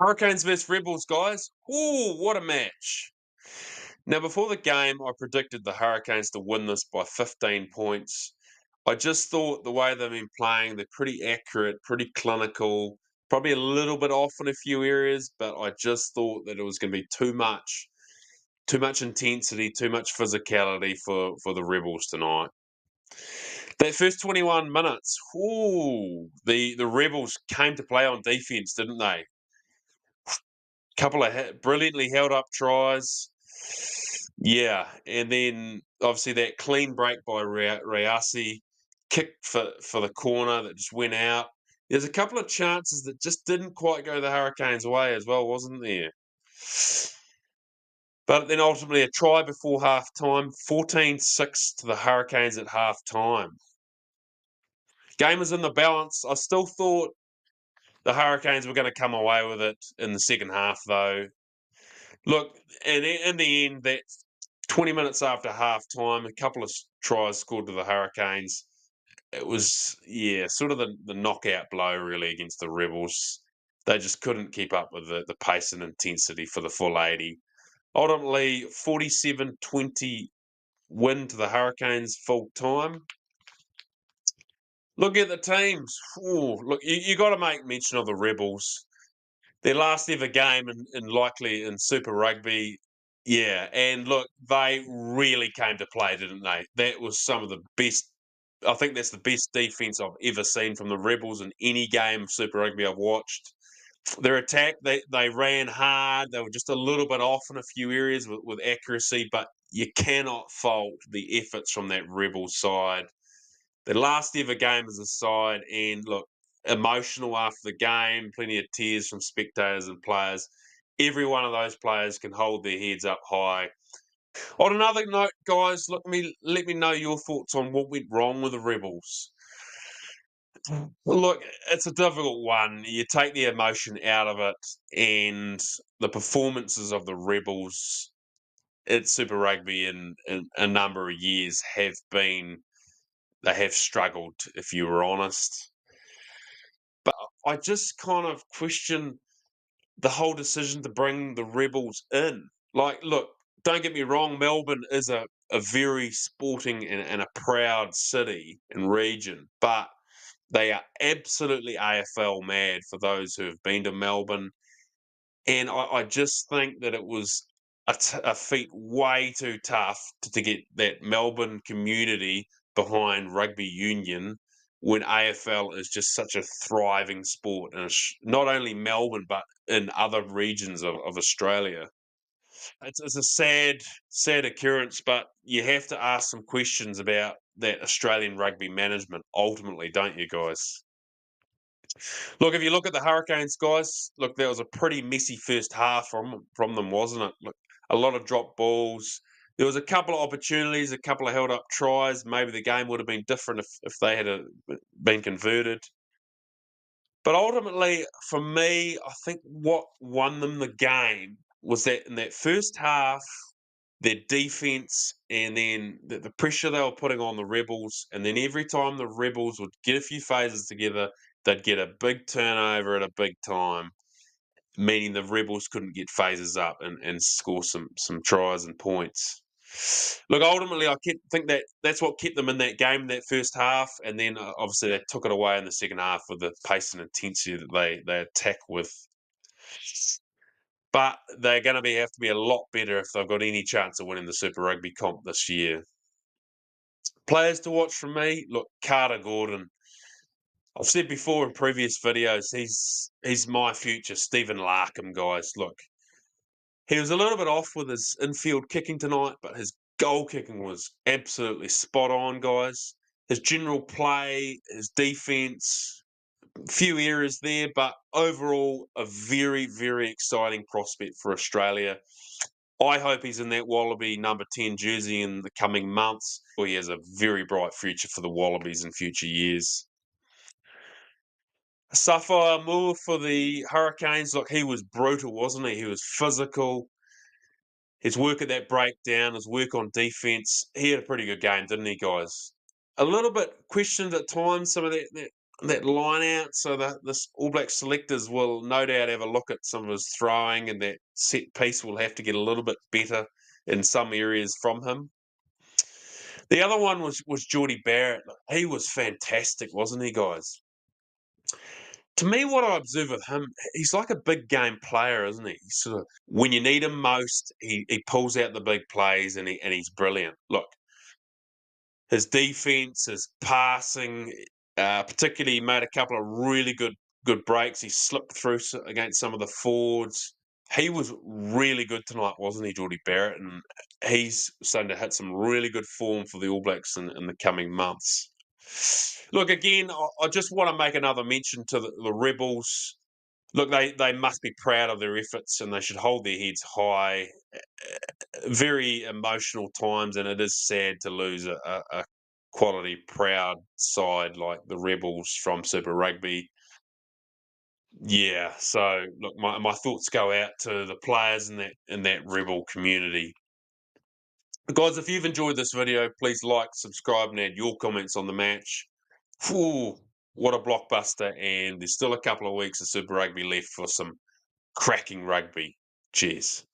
Hurricanes vs Rebels, guys. Ooh, what a match. Now, before the game, I predicted the Hurricanes to win this by 15 points. I just thought the way they've been playing, they're pretty accurate, pretty clinical, probably a little bit off in a few areas, but I just thought that it was going to be too much intensity, too much physicality for the Rebels tonight. That first 21 minutes, ooh, the Rebels came to play on defense, didn't they? Couple of brilliantly held up tries. Yeah, and then obviously that clean break by Rayasi, kick for the corner that just went out. There's a couple of chances that just didn't quite go the Hurricanes' way as well, wasn't there? But then ultimately a try before half time, 14-6 to the Hurricanes at half time. Game was in the balance. I still thought the Hurricanes were going to come away with it in the second half, though. Look, and in the end, that 20 minutes after half time, a couple of tries scored to the Hurricanes. It was, yeah, sort of the knockout blow, really, against the Rebels. They just couldn't keep up with the pace and intensity for the full 80. Ultimately, 47-20 win to the Hurricanes full time. Look at the teams. Ooh, look, you got to make mention of the Rebels. Their last ever game and likely in Super Rugby. Yeah, and look, they really came to play, didn't they? That was some of the best. I think that's the best defense I've ever seen from the Rebels in any game of Super Rugby I've watched. Their attack, they ran hard. They were just a little bit off in a few areas with accuracy, but you cannot fault the efforts from that Rebels side. Their last ever game as a side, and look, emotional after the game, plenty of tears from spectators and players. Every one of those players can hold their heads up high. On another note, guys, let me know your thoughts on what went wrong with the Rebels. Look, it's a difficult one. You take the emotion out of it, and the performances of the Rebels at Super Rugby in a number of years they have struggled, if you were honest. But I just kind of question the whole decision to bring the Rebels in. Like, look, don't get me wrong, Melbourne is a very sporting and a proud city and region, but they are absolutely AFL mad for those who have been to Melbourne. And I just think that it was a feat way too tough to get that Melbourne community behind rugby union when AFL is just such a thriving sport, and not only Melbourne but in other regions of Australia. It's a sad occurrence, but you have to ask some questions about that Australian rugby management ultimately, don't you, guys? Look, if you look at the Hurricanes, guys, look, there was a pretty messy first half from them, wasn't it? Look, a lot of drop balls. There was a couple of opportunities, a couple of held up tries. Maybe the game would have been different if they had been converted. But ultimately, for me, I think what won them the game was that in that first half, their defense and then the pressure they were putting on the Rebels. And then every time the Rebels would get a few phases together, they'd get a big turnover at a big time, meaning the Rebels couldn't get phases up and score some tries and points. Look, ultimately, think that that's what kept them in that game in that first half, and then obviously they took it away in the second half with the pace and intensity that they attack with. But they're going to have to be a lot better if they've got any chance of winning the Super Rugby comp this year. Players to watch from me, look, Carter Gordon. I've said before in previous videos, he's my future Stephen Larkham, guys. Look, he was a little bit off with his infield kicking tonight, but his goal kicking was absolutely spot on, guys. His general play, his defense, few errors there, but overall a very, very exciting prospect for Australia. I hope he's in that Wallaby number 10 jersey in the coming months. He has a very bright future for the Wallabies in future years. Safar Moore for the Hurricanes. Look, he was brutal, wasn't he? He was physical. His work at that breakdown, his work on defense. He had a pretty good game, didn't he, guys? A little bit questioned at times, some of that that line out, so that this All Black selectors will no doubt have a look at some of his throwing, and that set piece will have to get a little bit better in some areas from him. The other one was Geordie Barrett. He was fantastic, wasn't he, guys? To me, what I observe of him, he's like a big game player, isn't he? He's sort of, when you need him most, he pulls out the big plays, and he's brilliant. Look, his defense, his passing, particularly, he made a couple of really good breaks. He slipped through against some of the forwards. He was really good tonight, wasn't he, Geordie Barrett? And he's starting to hit some really good form for the All Blacks in the coming months. Look, again, I just want to make another mention to the Rebels. Look, they must be proud of their efforts, and they should hold their heads high. Very emotional times, and it is sad to lose a quality, proud side like the Rebels from Super Rugby. Yeah, so look, my thoughts go out to the players in that Rebel community. Guys, if you've enjoyed this video, please like, subscribe, and add your comments on the match. Whew, what a blockbuster, and there's still a couple of weeks of Super Rugby left for some cracking rugby. Cheers.